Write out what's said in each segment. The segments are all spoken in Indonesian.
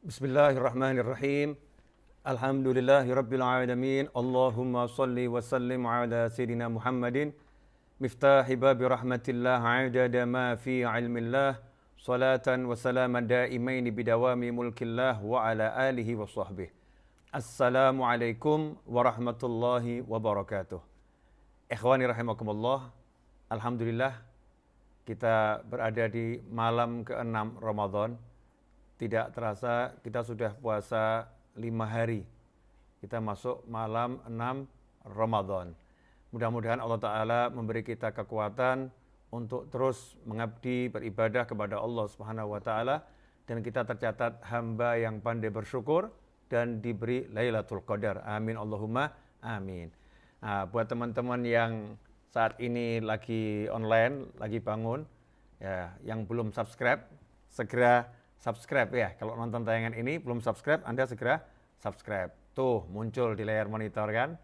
Bismillahirrahmanirrahim. Alhamdulillahirabbil alamin. Allahumma shalli wa sallim ala sayyidina Muhammadin miftahi babi rahmatillah adada ma fi ilmillah salatan wa salaman daimaini bidawami mulkillah wa ala alihi wa sahbihi. Assalamualaikum warahmatullahi wabarakatuh. Ikhwani rahimakumullah. Alhamdulillah kita berada di malam ke-6 Ramadan. Tidak terasa kita sudah puasa 5 hari. Kita masuk malam 6 Ramadan. Mudah-mudahan Allah Ta'ala memberi kita kekuatan untuk terus mengabdi beribadah kepada Allah Subhanahu wa Ta'ala, dan kita tercatat hamba yang pandai bersyukur dan diberi Lailatul Qadar. Amin Allahumma amin. Nah, buat teman-teman yang saat ini lagi online, lagi bangun, ya, yang belum subscribe, segera subscribe ya. Kalau nonton tayangan ini belum subscribe, Anda segera subscribe. Tuh muncul di layar monitor kan?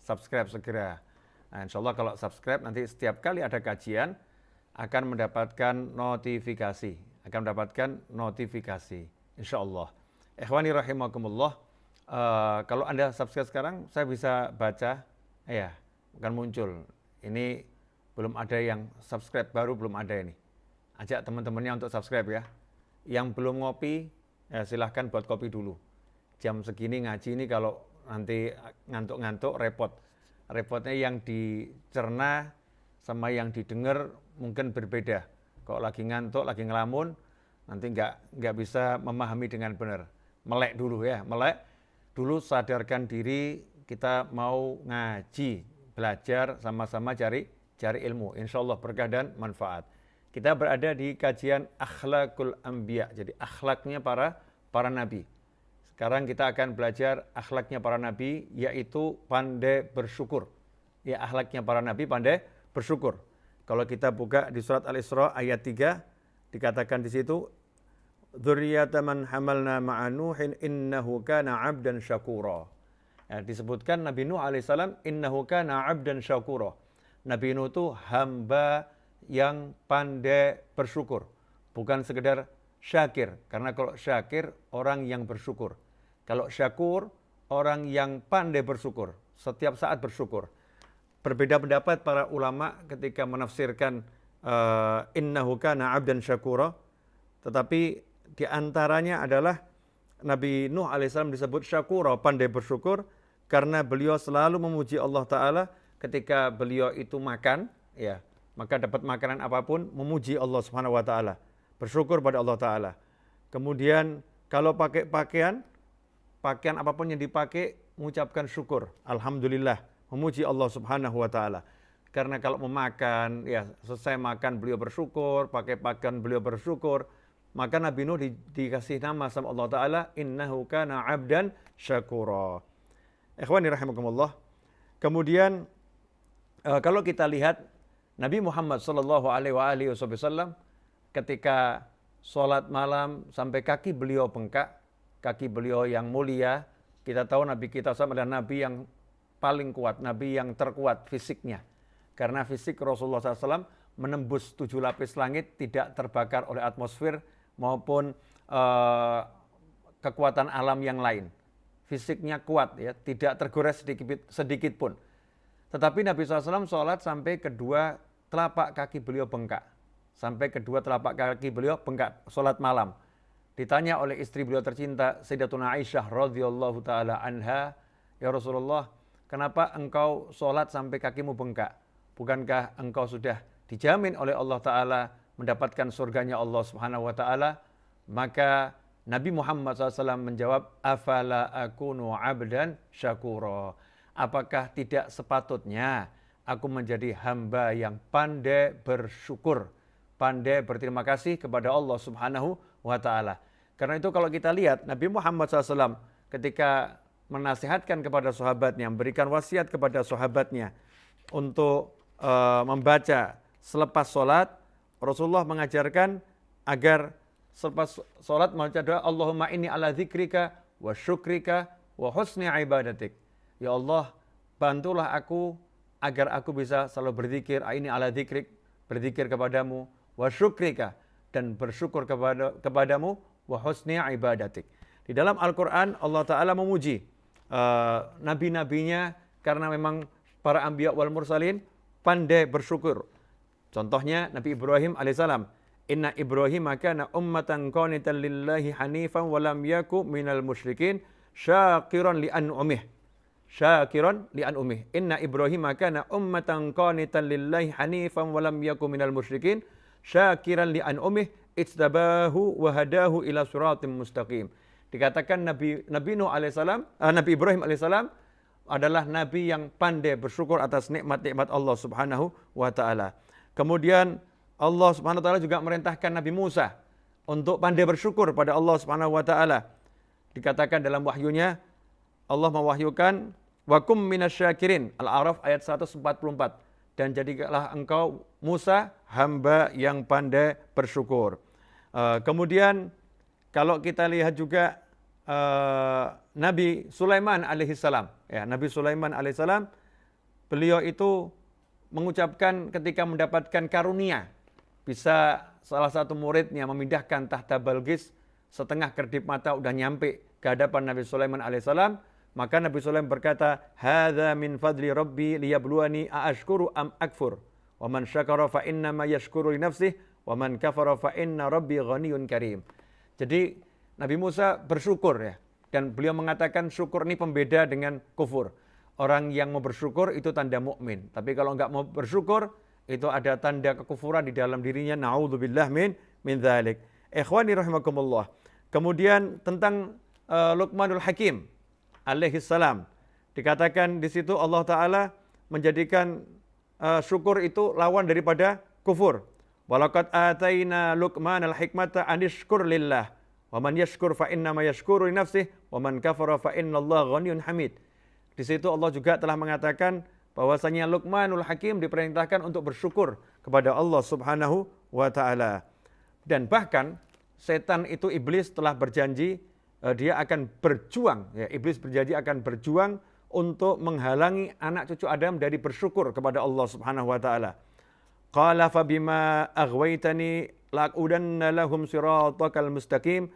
Subscribe segera. Nah, insya Allah kalau subscribe nanti setiap kali ada kajian akan mendapatkan notifikasi. Insya Allah. Ikhwani rahimakumullah. Kalau Anda subscribe sekarang, saya bisa baca. Ya, akan muncul. Ini belum ada yang subscribe, baru belum ada ini. Ajak teman-temannya untuk subscribe ya. Yang belum ngopi, ya silahkan buat kopi dulu. Jam segini ngaji ini kalau nanti ngantuk-ngantuk repot. Repotnya yang dicerna sama yang didengar mungkin berbeda. Kalau lagi ngantuk, lagi ngelamun, nanti nggak bisa memahami dengan benar. Melek dulu ya, melek dulu, sadarkan diri kita mau ngaji, belajar sama-sama cari ilmu. Insya Allah berkah dan manfaat. Kita berada di kajian Akhlakul Anbiya, jadi akhlaknya para nabi. Sekarang kita akan belajar akhlaknya para nabi, yaitu pandai bersyukur. Ya, akhlaknya para nabi pandai bersyukur. Kalau kita buka di surat Al-Isra ayat 3, dikatakan di situ, dzurriyyata man hamalna ma'a Nuhin innahu kana 'abdan syakura. Ya, disebutkan Nabi Nuh alaihissalam innahu kana 'abdan syakura. Nabi Nuh itu hamba yang pandai bersyukur, bukan sekedar syakir, karena kalau syakir orang yang bersyukur, kalau syakur orang yang pandai bersyukur, setiap saat bersyukur. Berbeda pendapat para ulama ketika menafsirkan innahu kana 'abdan syakura, tetapi diantaranya adalah Nabi Nuh alaihissalam disebut syakura, pandai bersyukur, karena beliau selalu memuji Allah Ta'ala ketika beliau itu makan, ya, maka dapat makanan apapun, memuji Allah Subhanahu wa Ta'ala, bersyukur pada Allah Ta'ala. Kemudian kalau pakai pakaian apapun yang dipakai, mengucapkan syukur, alhamdulillah, memuji Allah Subhanahu wa Ta'ala. Karena kalau memakan, ya selesai makan beliau bersyukur, pakai pakaian beliau bersyukur, maka Nabi Nuh dikasih nama sama Allah Ta'ala, innahu kana 'abdan syakura. Ikhwani rahimakumullah. Kemudian kalau kita lihat Nabi Muhammad SAW ketika sholat malam sampai kaki beliau bengkak, kaki beliau yang mulia, kita tahu Nabi kita adalah Nabi yang paling kuat, Nabi yang terkuat fisiknya. Karena fisik Rasulullah SAW menembus 7 lapis langit, tidak terbakar oleh atmosfer maupun kekuatan alam yang lain. Fisiknya kuat, ya, tidak tergores sedikit pun. Tetapi Nabi SAW sholat sampai kedua telapak kaki beliau bengkak. Sampai kedua telapak kaki beliau bengkak, sholat malam. Ditanya oleh istri beliau tercinta, Sayyidatuna Aisyah radhiyallahu ta'ala anha, ya Rasulullah, kenapa engkau sholat sampai kakimu bengkak? Bukankah engkau sudah dijamin oleh Allah Ta'ala mendapatkan surganya Allah Subhanahu wa Ta'ala? Maka Nabi Muhammad SAW menjawab, afala akunu abdan syakura. Apakah tidak sepatutnya aku menjadi hamba yang pandai bersyukur, pandai berterima kasih kepada Allah Subhanahu wa Ta'ala. Karena itu kalau kita lihat Nabi Muhammad SAW ketika menasihatkan kepada sahabatnya, memberikan wasiat kepada sahabatnya untuk membaca selepas sholat, Rasulullah mengajarkan agar selepas sholat membaca doa, Allahumma inni ala dzikrika wa syukrika wa husni ibadatik. Ya Allah, bantulah aku agar aku bisa selalu berzikir, ini ala dzikrik, berzikir kepadamu, wa syukrika, dan bersyukur kepadamu, wa husni ibadatik. Di dalam Al-Quran Allah Ta'ala memuji nabi-nabinya karena memang para anbiya wal mursalin pandai bersyukur. Contohnya Nabi Ibrahim alaihissalam. Inna Ibrahim kana ummatan qanitan lillahi hanifan wa lam yaku minal musyrikin syakiran li an'umih. Syakiran li an'umih. Inna Ibrahim kana ummatan qanitan lillahi hanifan wa lam yaku minal musyrikin syakiran li an'umih ijtabahu wa hadahu ila siratim mustaqim. Dikatakan Nabi Nuh alaihissalam, Nabi Ibrahim alaihissalam adalah nabi yang pandai bersyukur atas nikmat-nikmat Allah Subhanahu wa taala. Kemudian Allah Subhanahu wa taala juga merintahkan Nabi Musa untuk pandai bersyukur pada Allah Subhanahu wa taala. Dikatakan dalam wahyunya Allah mewahyukan wa kum minasyakirin. Al-A'raf ayat 144. Dan jadilah engkau Musa hamba yang pandai bersyukur. Kemudian kalau kita lihat juga Nabi Sulaiman alaihissalam, ya, Nabi Sulaiman alaihissalam, beliau itu mengucapkan ketika mendapatkan karunia, bisa salah satu muridnya memindahkan tahta Balqis, setengah kedip mata udah nyampe ke hadapan Nabi Sulaiman alaihissalam, maka Nabi Sulaiman berkata, "Hadza min fadli Rabbi liyabluwani aashkuru am akfur, wa man syakara fa innama yashkuru li nafsihi, wa man kafara fa inna Rabbi ghaniyyun karim." Jadi Nabi Musa bersyukur, ya, dan beliau mengatakan syukur ini pembeda dengan kufur. Orang yang mau bersyukur itu tanda mukmin, tapi kalau enggak mau bersyukur itu ada tanda kekufuran di dalam dirinya. Na'udzubillah min dzalik. Ikhwani rahimakumullah. Kemudian tentang Luqmanul Hakim alaihi salam, dikatakan di situ Allah Ta'ala menjadikan syukur itu lawan daripada kufur. Walaqad ataina Luqmanal hikmata anishkur lillah wa man yashkur fa innama yashkuru li nafsihi wa man kafara fa innallaha ghaniyyun hamid. Di situ Allah juga telah mengatakan bahwasanya Luqmanul Hakim diperintahkan untuk bersyukur kepada Allah Subhanahu wa taala. Dan bahkan setan itu, iblis, telah berjanji dia akan berjuang, ya, iblis berjanji akan berjuang untuk menghalangi anak cucu Adam dari bersyukur kepada Allah Subhanahu wa taala. Qala fa bima aghwaytani la'udanna lahum siratakal mustaqim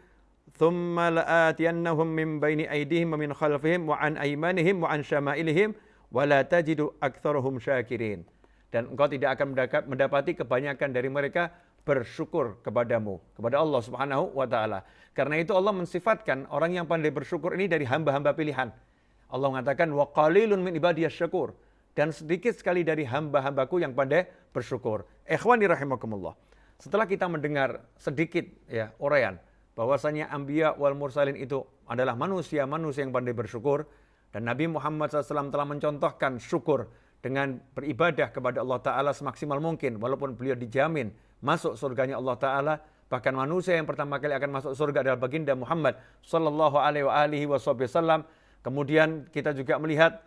thumma la'atiyannahum min baini aydihim wa min khalfihim wa an aymanihim wa an syama'ilihim wala tajidu aktsarahum syakirin. Dan engkau tidak akan mendapati kebanyakan dari mereka bersyukur kepadamu, kepada Allah Subhanahu wa taala. Karena itu Allah mensifatkan orang yang pandai bersyukur ini dari hamba-hamba pilihan. Allah mengatakan wa qalilun min ibadiyasy syakur, dan sedikit sekali dari hamba-hambaku yang pandai bersyukur. Ikhwani rahimakumullah. Setelah kita mendengar sedikit, ya, uraian bahwasanya anbiya wal mursalin itu adalah manusia-manusia yang pandai bersyukur, dan Nabi Muhammad SAW telah mencontohkan syukur dengan beribadah kepada Allah Ta'ala semaksimal mungkin, walaupun beliau dijamin masuk surganya Allah Ta'ala. Bahkan manusia yang pertama kali akan masuk surga adalah baginda Muhammad Sallallahu Alaihi Wasallam. Kemudian kita juga melihat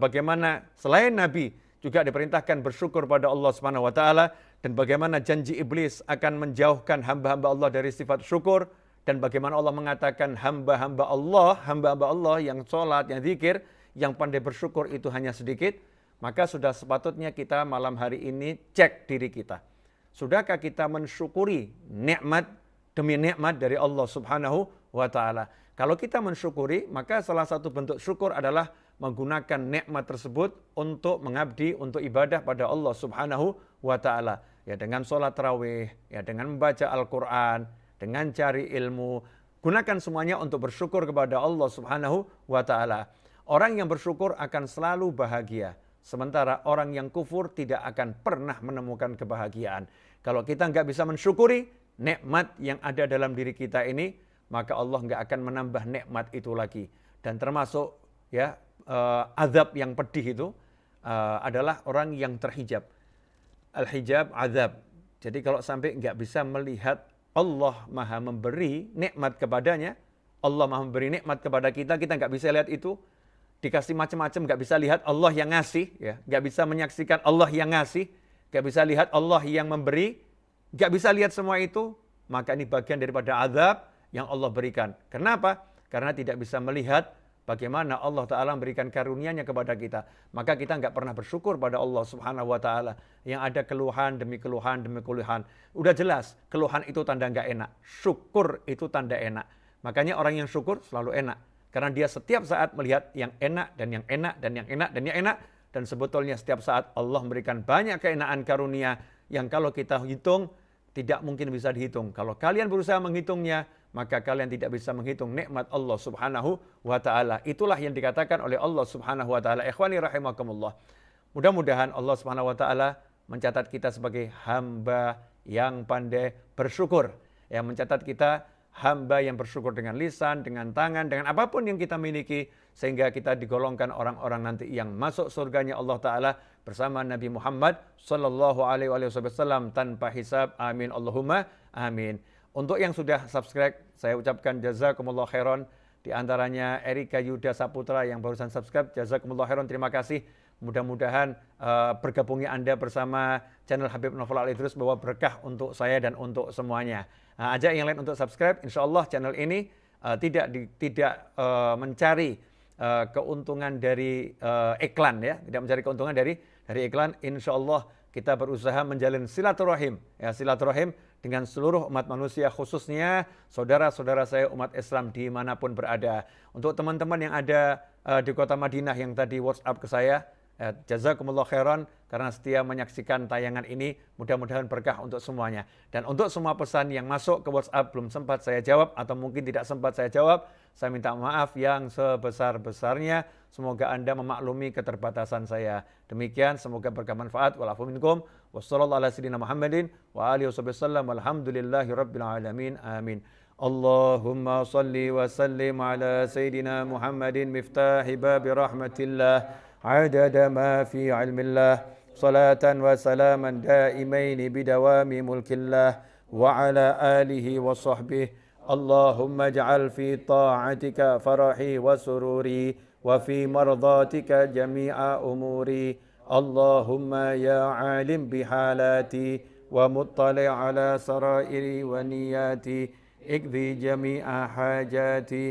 bagaimana selain Nabi juga diperintahkan bersyukur pada Allah Subhanahu Wa Ta'ala, dan bagaimana janji iblis akan menjauhkan hamba-hamba Allah dari sifat syukur. Dan bagaimana Allah mengatakan hamba-hamba Allah yang sholat, yang zikir, yang pandai bersyukur itu hanya sedikit. Maka sudah sepatutnya kita malam hari ini cek diri kita. Sudahkah kita mensyukuri nikmat demi nikmat dari Allah Subhanahu wa Ta'ala? Kalau kita mensyukuri, maka salah satu bentuk syukur adalah menggunakan nikmat tersebut untuk mengabdi, untuk ibadah pada Allah Subhanahu wa Ta'ala. Ya, dengan sholat tarawih, ya, dengan membaca Al-Quran, dengan cari ilmu, gunakan semuanya untuk bersyukur kepada Allah Subhanahu wa Ta'ala. Orang yang bersyukur akan selalu bahagia, sementara orang yang kufur tidak akan pernah menemukan kebahagiaan. Kalau kita nggak bisa mensyukuri nikmat yang ada dalam diri kita ini, maka Allah nggak akan menambah nikmat itu lagi. Dan termasuk, ya, azab yang pedih itu adalah orang yang terhijab. Al-hijab azab. Jadi kalau sampai nggak bisa melihat Allah maha memberi nikmat kepadanya, Allah maha memberi nikmat kepada kita, kita nggak bisa lihat itu, dikasih macam-macam, nggak bisa lihat Allah yang ngasih, ya, nggak bisa menyaksikan Allah yang ngasih, nggak bisa lihat Allah yang memberi, nggak bisa lihat semua itu, maka ini bagian daripada azab yang Allah berikan. Kenapa? Karena tidak bisa melihat bagaimana Allah Ta'ala memberikan karunia-Nya kepada kita. Maka kita nggak pernah bersyukur pada Allah Subhanahu wa Ta'ala. Yang ada keluhan demi keluhan demi keluhan. Udah jelas, keluhan itu tanda nggak enak. Syukur itu tanda enak. Makanya orang yang syukur selalu enak. Karena dia setiap saat melihat yang enak dan yang enak dan yang enak dan yang enak. Dan sebetulnya setiap saat Allah memberikan banyak keenaan karunia yang kalau kita hitung tidak mungkin bisa dihitung. Kalau kalian berusaha menghitungnya, maka kalian tidak bisa menghitung nikmat Allah Subhanahu wa taala. Itulah yang dikatakan oleh Allah Subhanahu wa taala. Ikhwani rahimakumullah. Mudah-mudahan Allah Subhanahu wa taala mencatat kita sebagai hamba yang pandai bersyukur. Yang mencatat kita hamba yang bersyukur dengan lisan, dengan tangan, dengan apapun yang kita miliki, sehingga kita digolongkan orang-orang nanti yang masuk surganya Allah Ta'ala bersama Nabi Muhammad Sallallahu Alaihi Wasallam tanpa hisab. Amin Allahumma amin. Untuk yang sudah subscribe, saya ucapkan jazakumullah khairan. Di antaranya Erika Yuda Saputra yang barusan subscribe, jazakumullah khairan, terima kasih. Mudah-mudahan bergabungnya Anda bersama channel Habib Novel Al-Idrus bawa berkah untuk saya dan untuk semuanya. Ajak yang lain untuk subscribe. Insya Allah channel ini tidak mencari keuntungan dari iklan, ya, tidak mencari keuntungan dari iklan. Insya Allah kita berusaha menjalin silaturahim, ya, silaturahim dengan seluruh umat manusia, khususnya saudara-saudara saya umat Islam dimanapun berada. Untuk teman-teman yang ada di kota Madinah yang tadi WhatsApp ke saya, jazakumullah khairan karena setia menyaksikan tayangan ini. Mudah-mudahan berkah untuk semuanya. Dan untuk semua pesan yang masuk ke WhatsApp belum sempat saya jawab atau mungkin tidak sempat saya jawab, saya minta maaf yang sebesar-besarnya. Semoga Anda memaklumi keterbatasan saya. Demikian, semoga berkah manfaat. Walafu minkum. Wassallallahu ala sayyidina Muhammadin wa alihi wasallam. Walhamdulillahi rabbil alamin. Amin. Allahumma salli wa sallim ala sayyidina Muhammadin miftahi babi rahmatillah. عدد ما في علم الله صلاة وسلاما دائمين بدوام ملك الله وعلى آله وصحبه اللهم اجعل في طاعتك فرحي وسروري وفي مرضاتك جميع أموري اللهم يا عالم بحالاتي ومطلع على سرائري ونياتي اقضي جميع حاجاتي